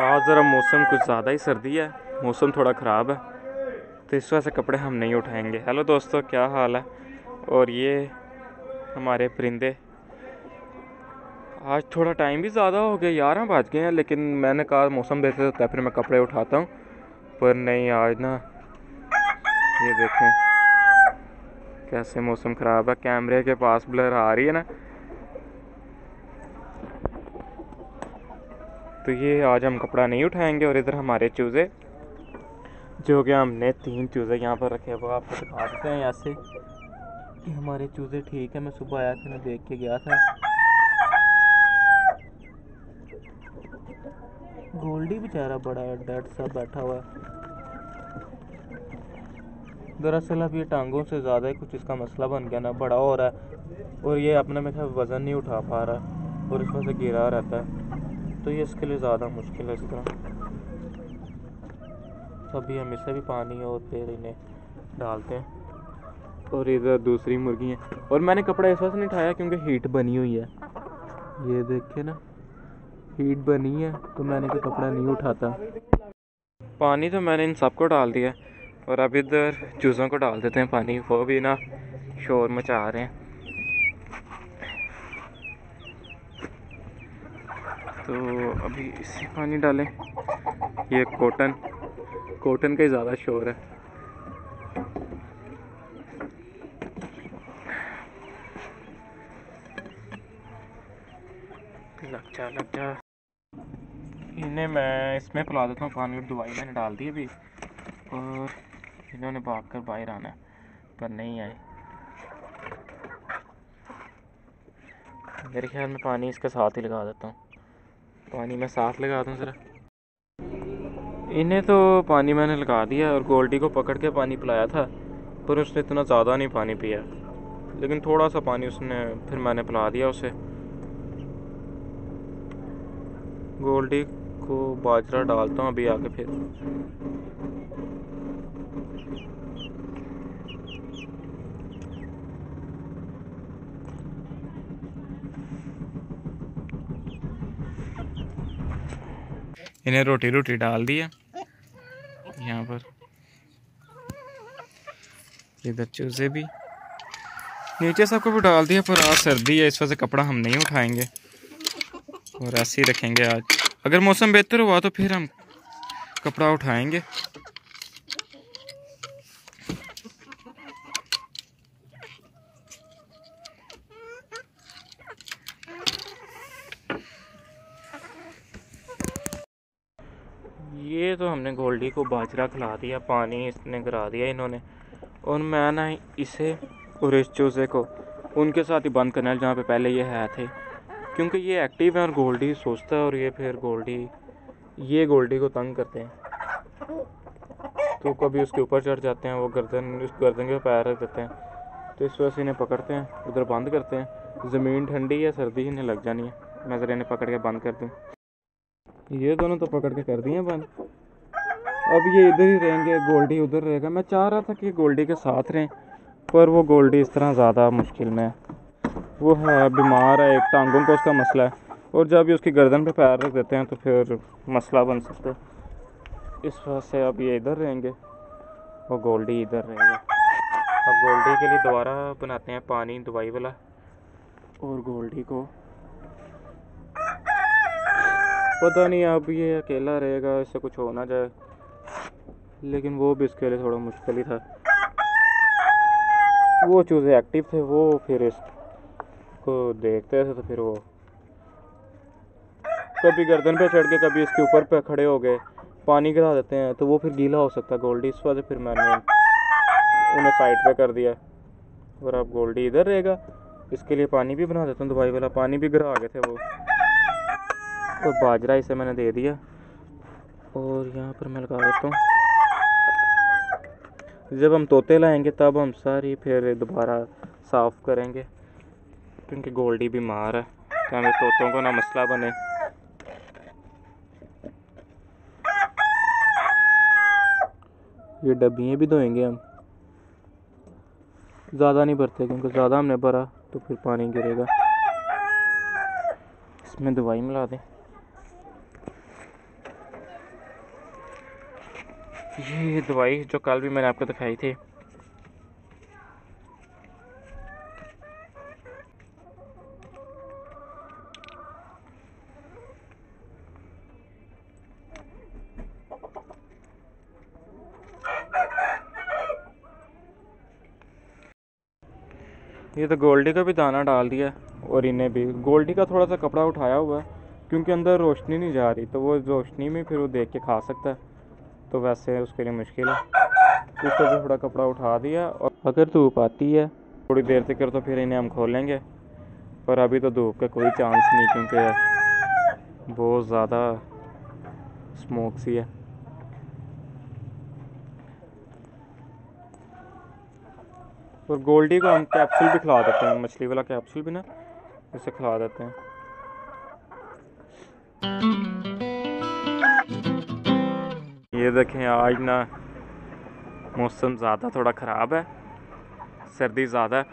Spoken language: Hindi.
आज ज़रा मौसम कुछ ज़्यादा ही सर्दी है, मौसम थोड़ा ख़राब है, तो इस वजह से कपड़े हम नहीं उठाएंगे। हेलो दोस्तों, क्या हाल है? और ये हमारे परिंदे, आज थोड़ा टाइम भी ज़्यादा हो गया, 11 बज गए हैं, लेकिन मैंने कहा मौसम बेहतर होता है फिर मैं कपड़े उठाता हूँ, पर नहीं, आज ना ये देखें कैसे मौसम ख़राब है। कैमरे के पास ब्लर आ रही है ना, तो ये आज हम कपड़ा नहीं उठाएंगे। और इधर हमारे चूज़े, जो कि हमने 3 चूज़े यहाँ पर रखे, वो आपको दिखा देते हैं ऐसे कि हमारे चूज़े ठीक है। मैं सुबह आया था, मैं देख के गया था। गोल्डी बेचारा बड़ा डेड सा बैठा हुआ है। दरअसल अब ये टांगों से ज़्यादा ही कुछ इसका मसला बन गया ना, बड़ा हो रहा है और ये अपना मेरा वज़न नहीं उठा पा रहा है और इस वजह से गिरा रहता है, तो ये इसके लिए ज़्यादा मुश्किल है इस तरह। अभी हम इसे भी पानी और फिर इन्हें डालते हैं। और इधर दूसरी मुर्गी है, और मैंने कपड़ा इस वजह से नहीं उठाया क्योंकि हीट बनी हुई है, ये देखे ना, हीट बनी है, तो मैंने कोई कपड़ा नहीं उठाता। पानी तो मैंने इन सबको डाल दिया, और अब इधर चूज़ों को डाल देते हैं पानी, वो भी ना शोर मचा रहे हैं। तो अभी इसे पानी डालें। ये कॉटन का ही ज़्यादा शोर है। लग जा इन्हें मैं इसमें पिला देता हूँ पानी, और दवाई मैंने डाल दी अभी, और इन्होंने भाग कर बाहर आना है पर नहीं आए। मेरे ख्याल में पानी इसके साथ ही लगा देता हूँ, पानी मैं साथ लगा दूँ ज़रा। इन्हें तो पानी मैंने लगा दिया, और गोल्डी को पकड़ के पानी पिलाया था, पर उसने इतना ज़्यादा नहीं पानी पिया, लेकिन थोड़ा सा पानी उसने, फिर मैंने पिला दिया उसे। गोल्डी को बाजरा डालता हूँ अभी आके फिर। इन्हें रोटी डाल दी है यहाँ पर। इधर चूजे भी, नीचे सबको भी डाल दिया, पर आज सर्दी है इस वजह से कपड़ा हम नहीं उठाएंगे और ऐसे ही रखेंगे। आज अगर मौसम बेहतर हुआ तो फिर हम कपड़ा उठाएंगे। ये तो हमने गोल्डी को बाजरा खिला दिया, पानी इसने गिरा दिया इन्होंने, और मैं ना इसे और इस चूज़े को उनके साथ ही बंद करना है जहाँ पे पहले ये है थे, क्योंकि ये एक्टिव है और गोल्डी सोचता है, और ये फिर गोल्डी को तंग करते हैं, तो कभी उसके ऊपर चढ़ जाते हैं, वो उस गर्दन के पैर रख देते हैं, तो इस वजह से इन्हें पकड़ते हैं, उधर बंद करते हैं। ज़मीन ठंडी है, सर्दी इन्हें लग जानी है। मैं ज़रा इन्हें पकड़ के बंद कर दूँ। ये दोनों तो पकड़ के कर दिए बंद, अब ये इधर ही रहेंगे, गोल्डी उधर रहेगा। मैं चाह रहा था कि गोल्डी के साथ रहें, पर वो गोल्डी इस तरह ज़्यादा मुश्किल में है, वो है बीमार है, एक टांगों का उसका मसला है, और जब भी उसकी गर्दन पे पैर रख देते हैं तो फिर मसला बन सकता है। इस वजह से अब ये इधर रहेंगे और गोल्डी इधर रहेगा। अब गोल्डी के लिए दोबारा बनाते हैं पानी दवाई वाला, और गोल्डी को पता नहीं अब ये अकेला रहेगा, इससे कुछ हो ना जाए, लेकिन वो भी इसके लिए थोड़ा मुश्किल ही था। वो चूज़े एक्टिव थे, वो फिर इसको देखते थे, तो फिर वो कभी गर्दन पे चढ़ के कभी इसके ऊपर पे खड़े हो गए, पानी गिरा देते हैं, तो वो फिर गीला हो सकता है गोल्डी, इस वजह से फिर मैंने उन्हें साइड पे कर दिया, और अब गोल्डी इधर रहेगा। इसके लिए पानी भी बना देता हूँ, दवाई वाला पानी भी गिरा गए थे वो, और बाजरा इसे मैंने दे दिया, और यहाँ पर मैं लगा देता हूँ। जब हम तोते लाएंगे तब हम सारी फिर दोबारा साफ़ करेंगे, क्योंकि गोल्डी बीमार है, तो हमें तोतों को ना मसला बने। ये डब्बियाँ भी धोएंगे हम, ज़्यादा नहीं भरते, क्योंकि ज़्यादा हमने भरा तो फिर पानी गिरेगा। इसमें दवाई मिला दें। ये दवाई जो कल भी मैंने आपको दिखाई थी, ये तो गोल्डी का भी दाना डाल दिया और इन्हें भी। गोल्डी का थोड़ा सा कपड़ा उठाया हुआ है क्योंकि अंदर रोशनी नहीं जा रही, तो वो रोशनी में फिर वो देख के खा सकता है, तो वैसे उसके लिए मुश्किल है। उसका भी थोड़ा कपड़ा उठा दिया, और अगर धूप आती है थोड़ी देर तक तो फिर इन्हें हम खोलेंगे, पर अभी तो धूप का कोई चांस नहीं क्योंकि बहुत ज़्यादा स्मोक सी है। और गोल्डी को हम कैप्सूल भी खिला देते हैं, मछली वाला कैप्सूल भी ना, इसे खिला देते हैं। ये देखें, आज ना मौसम ज़्यादा थोड़ा ख़राब है, सर्दी ज़्यादा है।